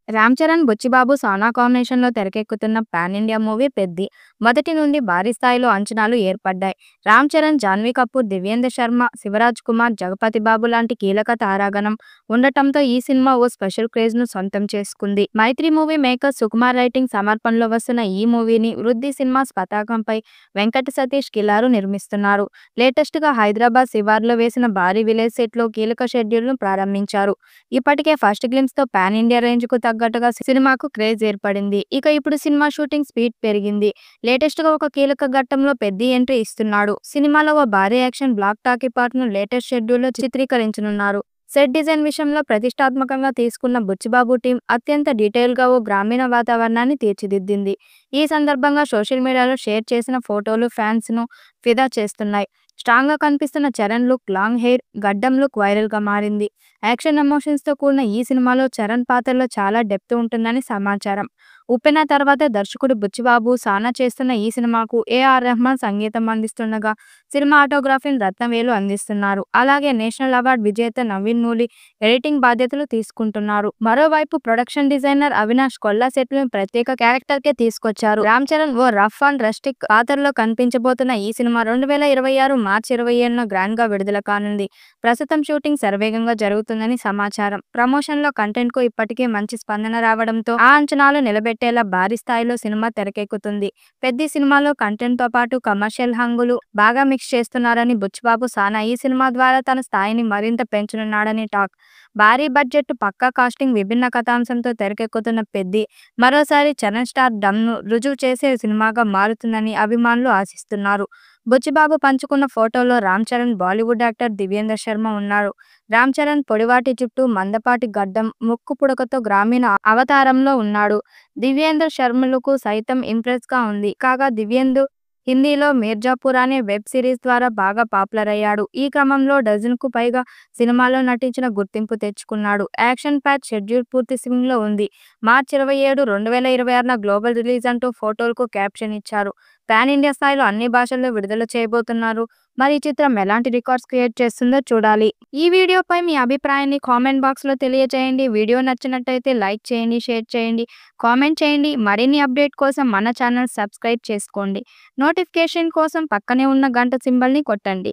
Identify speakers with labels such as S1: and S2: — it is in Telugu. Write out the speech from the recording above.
S1: రామ్ చరణ్, బుచ్చిబాబు, సానా కాంబినేషన్‌లో తెరకెక్కుతున్న పాన్ ఇండియా మూవీ 'పెద్ది'. మొదటి నుండి భారీ స్థాయిలో అంచనాలు ఏర్పడ్డాయి. రామ్ చరణ్, జాన్వీ కపూర్, దివ్యేంద్ర శర్మ, శివరాజ్ కుమార్, జగపతి బాబు లాంటి కీలక తారాగణం ఉండటంతో ఈ సినిమా ఓ స్పెషల్ క్రేజ్‌ను సొంతం చేసుకుంది. మైత్రి మూవీ మేకర్స్ సుకుమార్ రైటింగ్ సమర్పణలో వస్తున్న ఈ మూవీని వృద్ధి సినిమాస్ పతాకంపై వెంకట సతీష్ కిలారు నిర్మిస్తున్నారు. లేటెస్ట్‌గా హైదరాబాద్ శివార్లో వేసిన భారీ విలేజ్ సెట్‌లో కీలక షెడ్యూల్‌ను ప్రారంభించారు. ఇప్పటికే ఫస్ట్ గ్లింప్స్‌తో పాన్ ఇండియా రేంజ్‌కు తగ్గట్టుగా సినిమాకు క్రేజ్ ఏర్పడింది. ఇక ఇప్పుడు సినిమా షూటింగ్ స్పీడ్ పెరిగింది. లేటెస్ట్‌గా ఒక కీలక ఘట్టంలో పెద్ది ఎంట్రీ ఇస్తున్నాడు. సినిమాలో ఓ భారీ యాక్షన్ బ్లాక్ టాకీ పార్ట్‌ను లేటెస్ట్ షెడ్యూల్‌లో చిత్రీకరించనున్నారు. సెట్ డిజైన్ విషయంలో ప్రతిష్టాత్మకంగా తీసుకున్న బుచ్చిబాబు టీం అత్యంత డీటెయిల్‌గా ఓ గ్రామీణ వాతావరణాన్ని తీర్చిదిద్దింది. ఈ సందర్భంగా సోషల్ మీడియాలో షేర్ చేసిన ఫోటోలు ఫ్యాన్స్‌ను ఫిదా చేస్తున్నాయి. స్ట్రాంగ్‌గా కనిపిస్తున్న చరణ్ లుక్, లాంగ్ హెయిర్, గడ్డం లుక్ వైరల్‌గా మారింది. యాక్షన్ ఎమోషన్స్‌తో కూడిన ఈ సినిమాలో చరణ్ పాత్రలో చాలా డెప్త్ ఉంటుందని సమాచారం. 'ఉప్పెన' తర్వాత దర్శకుడు బుచ్చిబాబు, సానా చేస్తున్న ఈ సినిమాకు ఏఆర్ రెహమాన్ సంగీతం అందిస్తుండగా సినిమాటోగ్రఫీని రత్నవేలు అందిస్తున్నారు. అలాగే నేషనల్ అవార్డు విజేత నవీన్ నూలి ఎడిటింగ్ బాధ్యతలు తీసుకుంటున్నారు. మరోవైపు ప్రొడక్షన్ డిజైనర్ అవినాష్ కొల్లా సెట్లను ప్రత్యేక క్యారెక్టర్‌కే తీసుకొచ్చారు. రామ్ చరణ్ ఓ రఫ్ అండ్ రస్టిక్ పాత్రలో కనిపించబోతున్న ఈ సినిమా 2026 మార్చి 27న గ్రాండ్‌గా విడుదల కానుంది. ప్రస్తుతం షూటింగ్ శరవేగంగా జరుగుతుందని సమాచారం. ప్రమోషన్‌లో కంటెంట్‌కు ఇప్పటికే మంచి స్పందన రావడంతో ఆ అంచనాలు నిలబెట్టేలా భారీ స్థాయిలో సినిమా తెరకెక్కుతుంది. పెద్ది సినిమాలో కంటెంట్‌తో పాటు కమర్షియల్ హంగులు బాగా మిక్స్ చేస్తున్నారని బుచ్చిబాబు, సానా ఈ సినిమా ద్వారా తన స్థాయిని మరింత పెంచనున్నాడని టాక్. భారీ బడ్జెట్, పక్కా కాస్టింగ్, విభిన్న కథాంశంతో తెరకెక్కుతున్న పెద్ది మరోసారి చరణ్ స్టార్ డమ్‌ను రుజువు చేసే సినిమాగా మారుతుందని అభిమానులు ఆశిస్తున్నారు. బుచ్చిబాబు పంచుకున్న ఫోటోలో రామ్ చరణ్, బాలీవుడ్ యాక్టర్ దివ్యేంద్ర శర్మ ఉన్నారు. రామ్ చరణ్ పొడివాటి జుట్టు, మందపాటి గడ్డం, ముక్కు పుడకతో గ్రామీణ అవతారంలో ఉన్నాడు. దివ్యేంద్ర శర్మ లుక్ సైతం ఇంప్రెస్‌గా ఉంది. కాగా దివ్యేందు హిందీలో 'మీర్జాపూర్' అనే వెబ్ సిరీస్ ద్వారా బాగా పాపులర్ అయ్యాడు. ఈ క్రమంలో డజన్‌కు పైగా సినిమాల్లో నటించిన గుర్తింపు తెచ్చుకున్నాడు. యాక్షన్ ప్యాక్డ్ షెడ్యూల్ పూర్తి స్వింగ్‌లో ఉంది. మార్చి 27, 2026న గ్లోబల్ రిలీజ్ అంటూ ఫోటోలకు క్యాప్షన్ ఇచ్చారు. పాన్ ఇండియా స్థాయిలో అన్ని భాషల్లో విడుదల చేయబోతున్నారు. మరి ఈ చిత్రం ఎలాంటి రికార్డ్స్ క్రియేట్ చేస్తుందో చూడాలి. ఈ వీడియోపై మీ అభిప్రాయాన్ని కామెంట్ బాక్స్‌లో తెలియజేయండి. వీడియో నచ్చినట్టయితే లైక్ చేయండి, షేర్ చేయండి, కామెంట్ చేయండి. మరిన్ని అప్డేట్ కోసం మన ఛానల్ సబ్స్క్రైబ్ చేసుకోండి. నోటిఫికేషన్ కోసం పక్కనే ఉన్న గంట సింబల్‌ని కొట్టండి.